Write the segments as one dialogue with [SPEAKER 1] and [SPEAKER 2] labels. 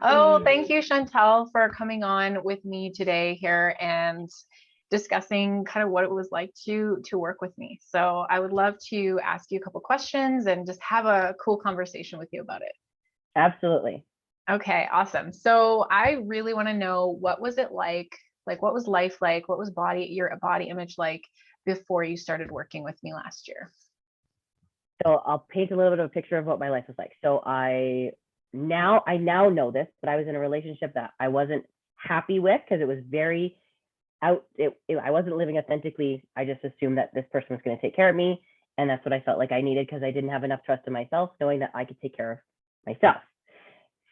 [SPEAKER 1] Oh, thank you, Chantel, for coming on with me today here and discussing kind of what it was like to work with me. So I would love to ask you a couple questions and just have a cool conversation with you about it.
[SPEAKER 2] Absolutely.
[SPEAKER 1] Okay, awesome. So I really want to know, what was it like what was life like? What was your body image like before you started working with me last year?
[SPEAKER 2] So I'll paint a little bit of a picture of what my life was like. So I now know this, but I was in a relationship that I wasn't happy with because it was very I wasn't living authentically. I just assumed that this person was going to take care of me, and that's what I felt like I needed because I didn't have enough trust in myself, knowing that I could take care of myself.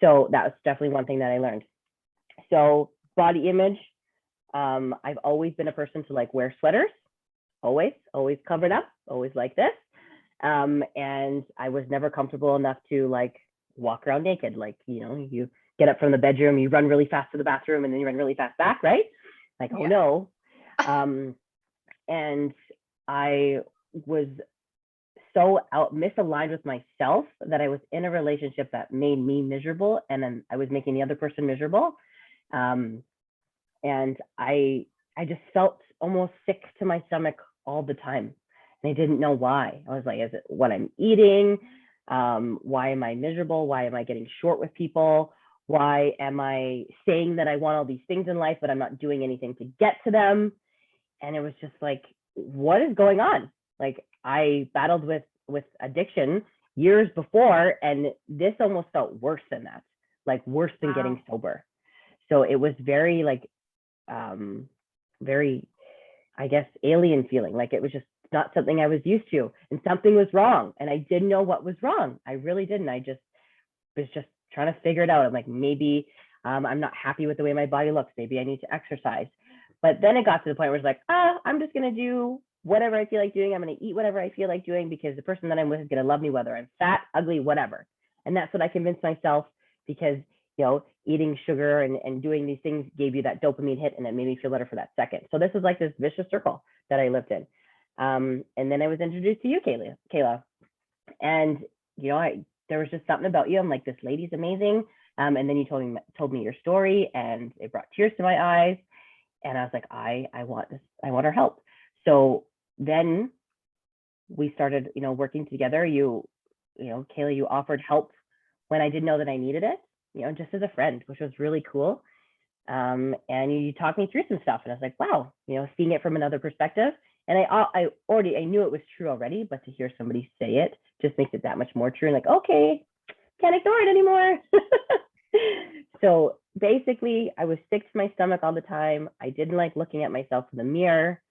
[SPEAKER 2] So that was definitely one thing that I learned. So body image, I've always been a person to like wear sweaters, always covered up, always like this. And I was never comfortable enough to like walk around naked. Like, you get up from the bedroom, you run really fast to the bathroom, and then you run really fast back, right? Like, oh no. And I was so misaligned with myself that I was in a relationship that made me miserable, and then I was making the other person miserable. And I just felt almost sick to my stomach all the time, and I didn't know why. I was like, is it what I'm eating? Why am I miserable? Why am I getting short with people? Why am I saying that I want all these things in life, but I'm not doing anything to get to them? And it was just like, what is going on? Like, I battled with addiction years before, and this almost felt worse than that, like worse than getting sober. So it was very like very, I guess, alien feeling. Like it was just not something I was used to, and something was wrong, and I didn't know what was wrong. I really didn't. I just was just trying to figure it out. I'm like, maybe I'm not happy with the way my body looks. Maybe I need to exercise. But then it got to the point where it's like, I'm just going to do whatever I feel like doing. I'm going to eat whatever I feel like doing because the person that I'm with is going to love me, whether I'm fat, ugly, whatever. And that's what I convinced myself, because, eating sugar and doing these things gave you that dopamine hit, and it made me feel better for that second. So this was like this vicious circle that I lived in. And then I was introduced to you, Kayla. And, there was just something about you. I'm like, this lady's amazing. And then you told me your story, and it brought tears to my eyes. And I was like, I want this. I want her help. So then we started, working together. Kayla, you offered help when I didn't know that I needed it, just as a friend, which was really cool. And you talked me through some stuff, and I was like, wow, seeing it from another perspective. And I knew it was true already, but to hear somebody say it just makes it that much more true. And like, okay, can't ignore it anymore. So basically, I was sick to my stomach all the time. I didn't like looking at myself in the mirror.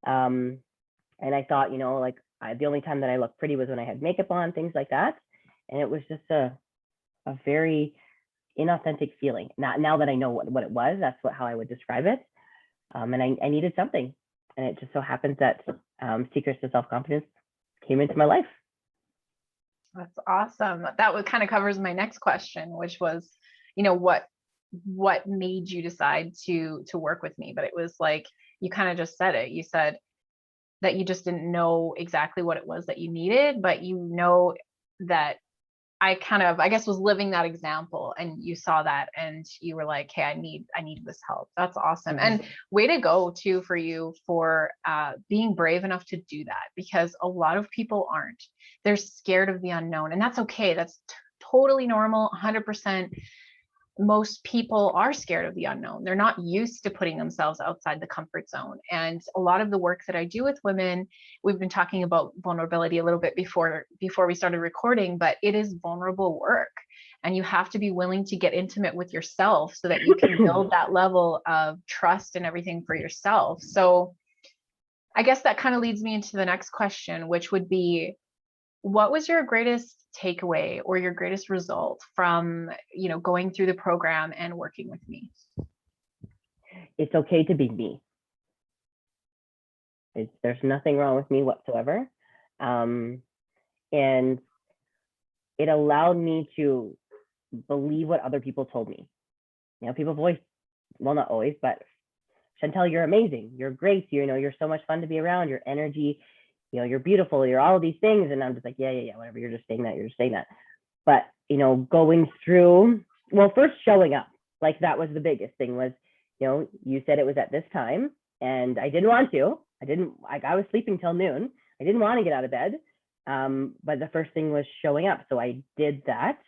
[SPEAKER 2] And I thought, the only time that I looked pretty was when I had makeup on, things like that. And it was just a very inauthentic feeling. Now that I know what it was, that's how I would describe it. And I needed something. And it just so happens that Secrets to Self-Confidence came into my life.
[SPEAKER 1] That's awesome. That kind of covers my next question, which was, what made you decide to work with me? But it was like, you kind of just said it. You said that you just didn't know exactly what it was that you needed, but that I guess was living that example, and you saw that and you were like, hey, I need this help. That's awesome. And way to go too for you for being brave enough to do that, because a lot of people aren't. They're scared of the unknown, and that's okay. That's totally normal. 100%. Most people are scared of the unknown. They're not used to putting themselves outside the comfort zone. And a lot of the work that I do with women, we've been talking about vulnerability a little bit before we started recording, but it is vulnerable work. And you have to be willing to get intimate with yourself so that you can build that level of trust and everything for yourself. So I guess that kind of leads me into the next question, which would be, what was your greatest takeaway or your greatest result from, going through the program and working with me?
[SPEAKER 2] It's okay to be me. There's nothing wrong with me whatsoever. And it allowed me to believe what other people told me. People have always, well, not always, but Chantel, you're amazing. You're great. You're so much fun to be around. Your energy, you're beautiful. You're all of these things. And I'm just like, yeah, whatever. You're just saying that. But, going through well, first showing up, like that was the biggest thing was, you said it was at this time and I didn't want to. I was sleeping till noon. I didn't want to get out of bed. But the first thing was showing up. So I did that.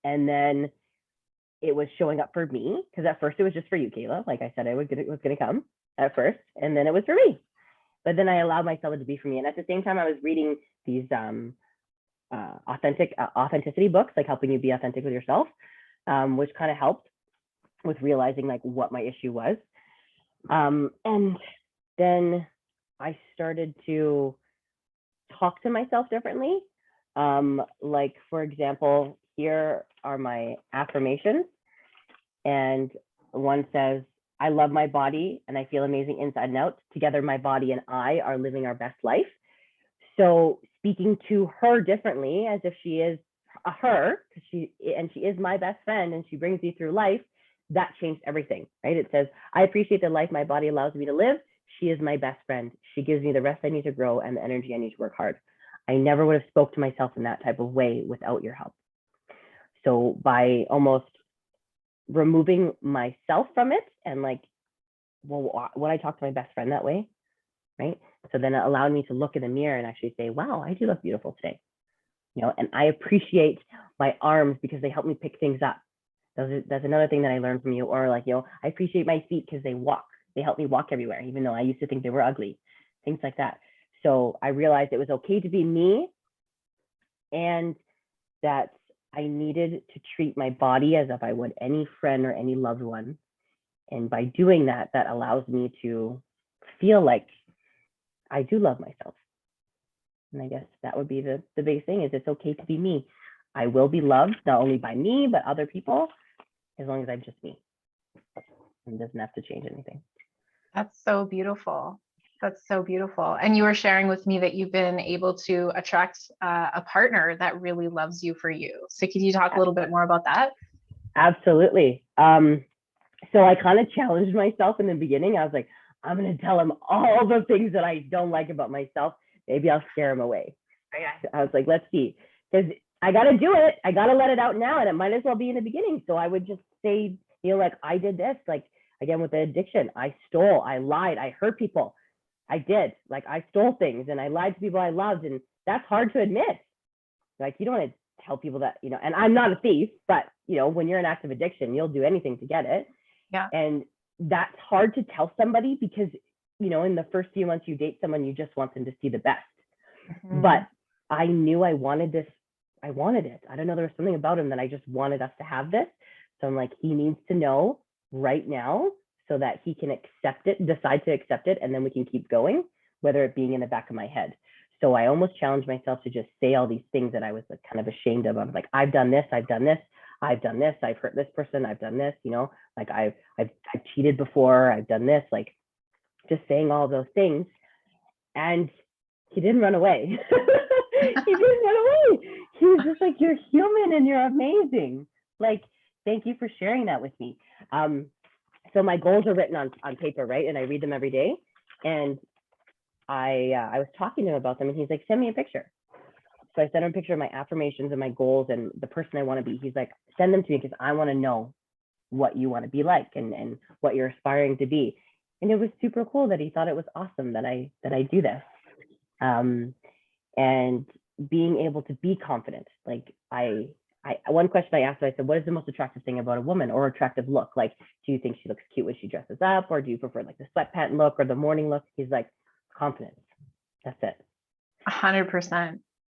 [SPEAKER 2] And then it was showing up for me, because at first it was just for you, Kayla. Like I said, it was going to come at first, and then it was for me. But then I allowed myself to be for me. And at the same time, I was reading these authenticity books, like helping you be authentic with yourself, which kind of helped with realizing like what my issue was. And then I started to talk to myself differently. Like, for example, here are my affirmations. And one says, I love my body and I feel amazing inside and out. Together, my body and I are living our best life. So speaking to her differently, as if she is a her, she is my best friend and she brings me through life, that changed everything, right? It says, I appreciate the life my body allows me to live. She is my best friend. She gives me the rest I need to grow and the energy I need to work hard. I never would have spoke to myself in that type of way without your help. So by almost removing myself from it and like, well, would I talk to my best friend that way? Right? So then it allowed me to look in the mirror and actually say, wow, I do look beautiful today. And I appreciate my arms because they help me pick things up. That's another thing that I learned from you. Or like, I appreciate my feet because they walk. They help me walk everywhere, even though I used to think they were ugly, things like that. So I realized it was okay to be me and that I needed to treat my body as if I would any friend or any loved one. And by doing that, that allows me to feel like I do love myself. And I guess that would be the biggest thing is it's okay to be me. I will be loved, not only by me, but other people, as long as I'm just me. It doesn't have to change anything.
[SPEAKER 1] That's so beautiful. That's so beautiful. And you were sharing with me that you've been able to attract a partner that really loves you for you. So could you talk a little bit more about that?
[SPEAKER 2] Absolutely. So I kind of challenged myself in the beginning. I was like, I'm going to tell him all the things that I don't like about myself. Maybe I'll scare him away. I was like, let's see, because I got to do it. I got to let it out now. And it might as well be in the beginning. So I would just say, like I did this, like again, with the addiction, I stole, I lied, I hurt people. I did, like I stole things and I lied to people I loved. And that's hard to admit. Like, you don't want to tell people that, and I'm not a thief, but when you're in active addiction, you'll do anything to get it.
[SPEAKER 1] Yeah.
[SPEAKER 2] And that's hard to tell somebody because, in the first few months you date someone, you just want them to see the best. Mm-hmm. But I knew I wanted this. I wanted it. I don't know. There was something about him that I just wanted us to have this. So I'm like, he needs to know right now so that he can accept it, decide to accept it, and then we can keep going, whether it being in the back of my head. So I almost challenged myself to just say all these things that I was like, kind of ashamed of. I was like, I've done this, I've done this, I've done this, I've hurt this person, I've done this, like I've cheated before, I've done this, like just saying all those things. And he didn't run away. He didn't run away. He was just like, you're human and you're amazing. Like, thank you for sharing that with me. So my goals are written on paper, right? And I read them every day. And I was talking to him about them and he's like, send me a picture. So I sent him a picture of my affirmations and my goals and the person I want to be. He's like, send them to me because I want to know what you want to be like and what you're aspiring to be. And it was super cool that he thought it was awesome that I do this. And being able to be confident. Like one question I asked, I said, what is the most attractive thing about a woman or attractive look? Like, do you think she looks cute when she dresses up? Or do you prefer like the sweatpant look or the morning look? He's like, confidence. That's it.
[SPEAKER 1] 100%.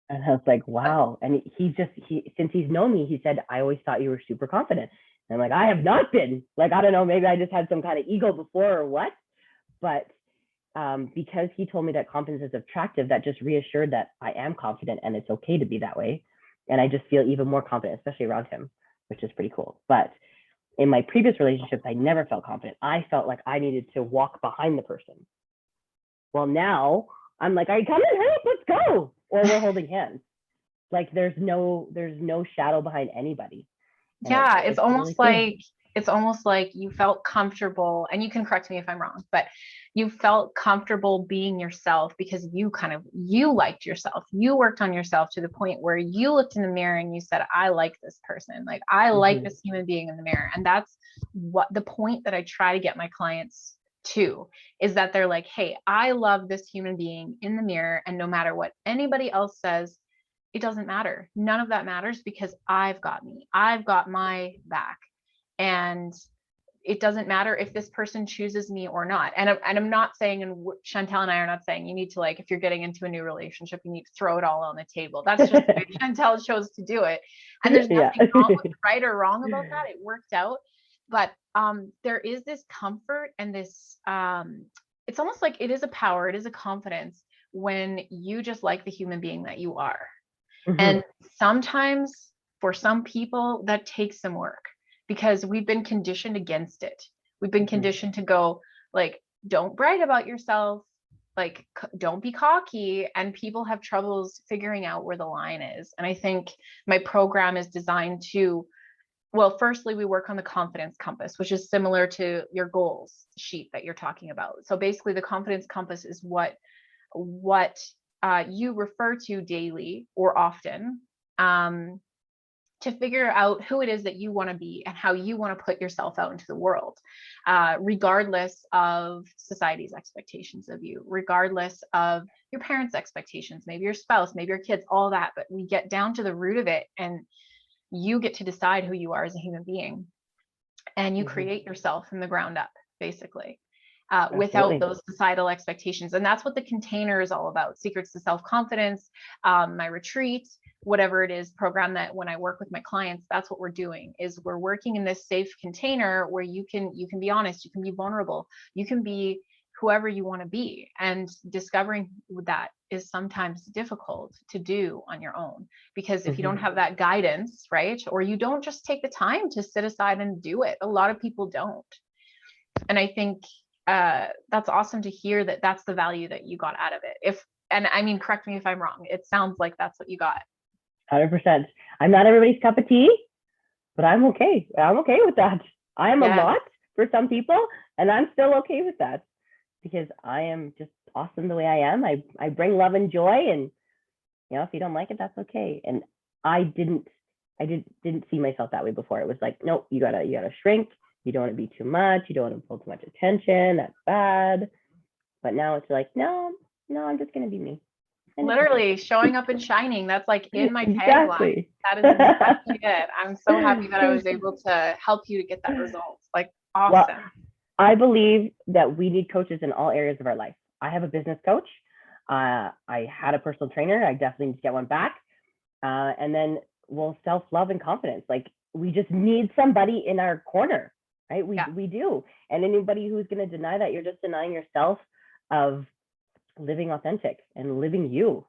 [SPEAKER 2] And I was like, wow. And he since he's known me, he said, I always thought you were super confident. And I'm like, I have not been. Like, I don't know, maybe I just had some kind of ego before or what. But because he told me that confidence is attractive, that just reassured that I am confident and it's okay to be that way. And I just feel even more confident, especially around him, which is pretty cool. But in my previous relationships, I never felt confident. I felt like I needed to walk behind the person. Well, now I'm like, are you coming? Hurry up, let's go. Or we're holding hands. Like there's no shadow behind anybody.
[SPEAKER 1] And yeah, it's almost really like, it's almost like you felt comfortable, and you can correct me if I'm wrong, but you felt comfortable being yourself because you liked yourself. You worked on yourself to the point where you looked in the mirror and you said, I like this person. Like, I like this human being in the mirror. And that's what the point that I try to get my clients to, is that they're like, hey, I love this human being in the mirror. And no matter what anybody else says, it doesn't matter. None of that matters, because I've got me. I've got my back. And it doesn't matter if this person chooses me or not. And I'm not saying, and Chantel and I are not saying you need to, like, if you're getting into a new relationship, you need to throw it all on the table. That's just the way Chantel chose to do it. And there's nothing wrong with right or wrong about that. It worked out. But there is this comfort and this, it's almost like it is a power, it is a confidence when you just like the human being that you are. And sometimes for some people that takes some work, because we've been conditioned against it. We've been conditioned to go, like, don't brag about yourself, like, don't be cocky. And people have troubles figuring out where the line is. And I think my program is designed to, well, firstly, we work on the confidence compass, which is similar to your goals sheet that you're talking about. So basically the confidence compass is what you refer to daily or often, to figure out who it is that you want to be and how you want to put yourself out into the world, regardless of society's expectations of you, regardless of your parents' expectations, maybe your spouse, maybe your kids, all that. But we get down to the root of it, and you get to decide who you are as a human being, and you create yourself from the ground up, basically. Without those societal expectations. And that's what the container is all about. Secrets to Self-Confidence, my retreat, whatever it is program, that when I work with my clients, that's what we're doing, is we're working in this safe container where you can be honest, you can be vulnerable, you can be whoever you want to be. And discovering that is sometimes difficult to do on your own, because if you don't have that guidance, right? Or you don't just take the time to sit aside and do it. A lot of people don't. And I think that's awesome to hear that that's the value that you got out of it. And I mean, correct me if I'm wrong, it sounds like that's what you got.
[SPEAKER 2] 100%. I'm not everybody's cup of tea, but I'm okay. I'm okay with that. I am a lot for some people, and I'm still okay with that, because I am just awesome the way I am. I bring love and joy, and if you don't like it, that's okay. And I didn't see myself that way before. It was like, nope, you gotta shrink. You don't want to be too much. You don't want to pull too much attention. That's bad. But now it's like, no, I'm just going to be me.
[SPEAKER 1] And literally showing up and shining. That's like in my tagline. That is exactly it. I'm so happy that I was able to help you to get that result. Like, awesome. Well,
[SPEAKER 2] I believe that we need coaches in all areas of our life. I have a business coach. I had a personal trainer. I definitely need to get one back. And then, well, self-love and confidence. Like, we just need somebody in our corner. Right? We do. And anybody who's going to deny that, you're just denying yourself of living authentic and living you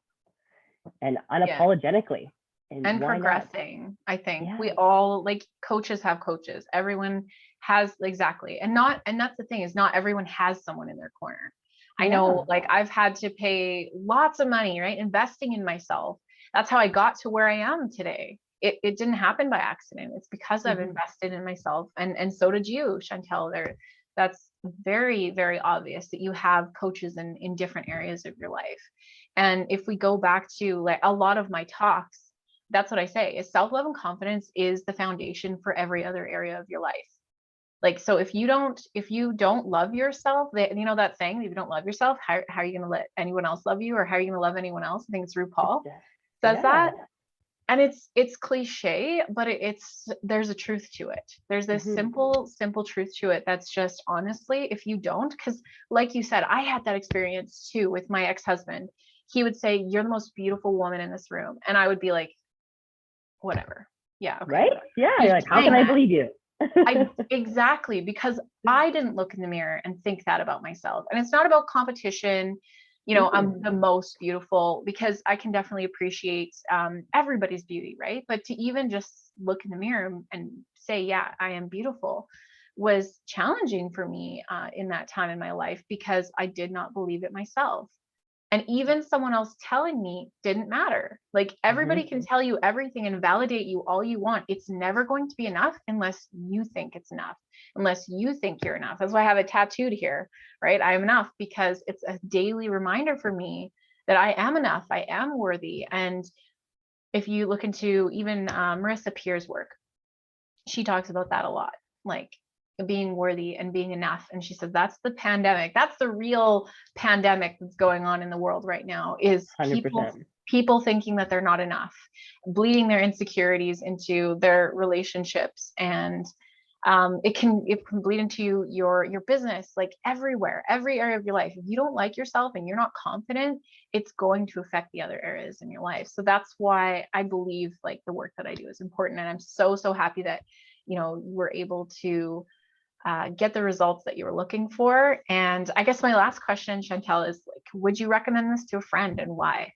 [SPEAKER 2] and unapologetically.
[SPEAKER 1] And progressing. I think we all, like, coaches have coaches. Everyone has, exactly. And that's the thing, is not everyone has someone in their corner. I know, like, I've had to pay lots of money, right? Investing in myself. That's how I got to where I am today. It didn't happen by accident. It's because I've invested in myself, and so did you, Chantel. That's very, very obvious that you have coaches in different areas of your life. And if we go back to, like, a lot of my talks, that's what I say, is self-love and confidence is the foundation for every other area of your life. Like, so if you don't love yourself, that saying, if you don't love yourself, how are you going to let anyone else love you? Or how are you going to love anyone else? I think it's RuPaul says that. And it's cliche, but there's a truth to it. There's this simple truth to it. That's just, honestly, if you don't, because like you said, I had that experience too with my ex-husband. He would say, you're the most beautiful woman in this room. And I would be like, whatever. Yeah. Okay,
[SPEAKER 2] right.
[SPEAKER 1] whatever.
[SPEAKER 2] Yeah. You're like, how can I believe you?
[SPEAKER 1] Exactly. Because I didn't look in the mirror and think that about myself. And it's not about competition. I'm the most beautiful, because I can definitely appreciate everybody's beauty, right? But to even just look in the mirror and say, yeah, I am beautiful, was challenging for me in that time in my life, because I did not believe it myself. And even someone else telling me didn't matter. Like everybody can tell you everything and validate you all you want. It's never going to be enough unless you think it's enough, unless you think you're enough. That's why I have it tattooed here, right? I am enough, because it's a daily reminder for me that I am enough. I am worthy. And if you look into even Marissa Peer's work, she talks about that a lot, like being worthy and being enough. And she said that's the pandemic. That's the real pandemic that's going on in the world right now, is
[SPEAKER 2] 100%.
[SPEAKER 1] people thinking that they're not enough, bleeding their insecurities into their relationships. And it can bleed into your business, like everywhere, every area of your life. If you don't like yourself and you're not confident, it's going to affect the other areas in your life. So that's why I believe like the work that I do is important. And I'm so happy that, you know, we're able to get the results that you were looking for. And I guess my last question, Chantel, is like, would you recommend this to a friend, and why?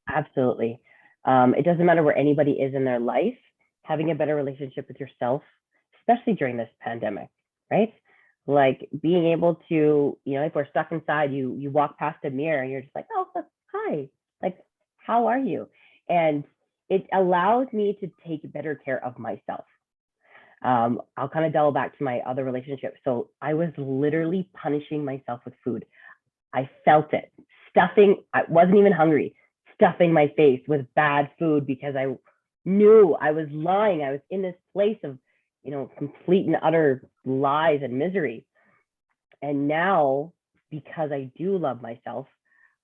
[SPEAKER 2] Absolutely. It doesn't matter where anybody is in their life, having a better relationship with yourself, especially during this pandemic, right? Like being able to, you know, if we're stuck inside, you walk past a mirror and you're just like, oh, hi, like, how are you? And it allows me to take better care of myself. I'll kind of delve back to my other relationship. So I was literally punishing myself with food. I felt it, stuffing, I wasn't even hungry, stuffing my face with bad food because I knew I was lying. I was in this place of, you know, complete and utter lies and misery. And now, because I do love myself,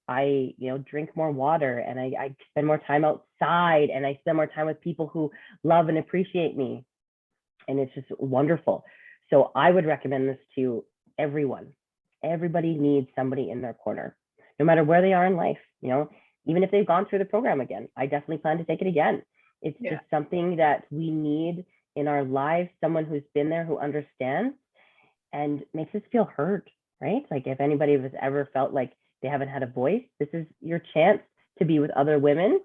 [SPEAKER 2] I, you know, drink more water, and I spend more time outside, and I spend more time with people who love and appreciate me. And it's just wonderful. So I would recommend this to everyone. Everybody needs somebody in their corner, no matter where they are in life. You know, even if they've gone through the program again, I definitely plan to take it again. It's just something that we need in our lives, someone who's been there, who understands and makes us feel heard, right? Like if anybody has ever felt like they haven't had a voice, this is your chance to be with other women,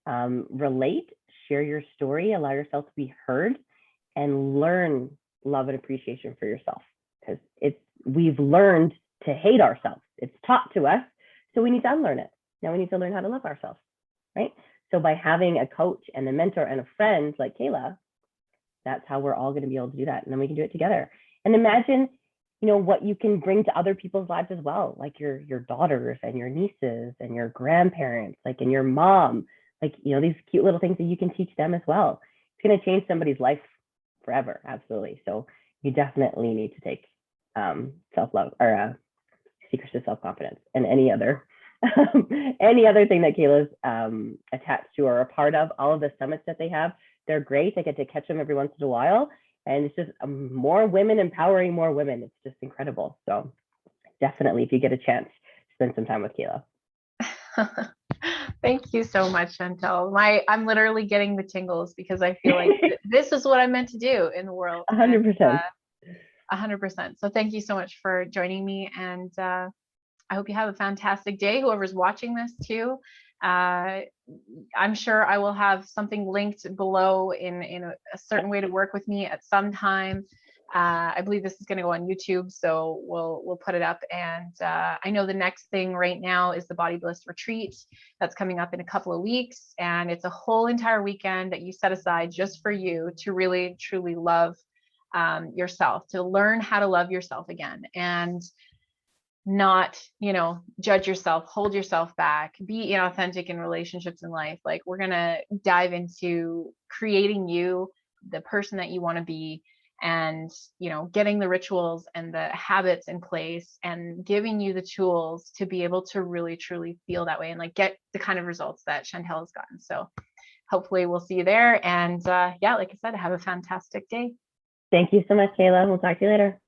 [SPEAKER 2] relate, share your story, allow yourself to be heard, and learn love and appreciation for yourself, because we've learned to hate ourselves. It's taught to us, so we need to unlearn it. Now we need to learn how to love ourselves, right? So by having a coach and a mentor and a friend like Kayla, that's how we're all going to be able to do that, and then we can do it together. And imagine, you know, what you can bring to other people's lives as well, like your daughters and your nieces and your grandparents, like, and your mom, like, you know, these cute little things that you can teach them as well. It's going to change somebody's life forever. Absolutely. So you definitely need to take self-love or secrets to self-confidence, and any other any other thing that Kayla's attached to or a part of. All of the summits that they have, they're great. I get to catch them every once in a while, and it's just more women empowering more women. It's just incredible. So definitely, if you get a chance, spend some time with Kayla.
[SPEAKER 1] Thank you so much, Chantel. I'm literally getting the tingles, because I feel like this is what I'm meant to do in the world.
[SPEAKER 2] 100%.
[SPEAKER 1] 100%. So thank you so much for joining me, and I hope you have a fantastic day. Whoever's watching this too. I'm sure I will have something linked below in a certain way to work with me at some time. I believe this is going to go on YouTube, so we'll put it up. And I know the next thing right now is the Body Bliss retreat that's coming up in a couple of weeks, and it's a whole entire weekend that you set aside just for you to really truly love yourself, to learn how to love yourself again, and not, you know, judge yourself, hold yourself back, be inauthentic in relationships in life. Like, we're gonna dive into creating you, the person that you want to be, and, you know, getting the rituals and the habits in place, and giving you the tools to be able to really truly feel that way, and like get the kind of results that Chantel has gotten. So hopefully we'll see you there. And yeah, like I said, have a fantastic day.
[SPEAKER 2] Thank you so much, Kayla. We'll talk to you later.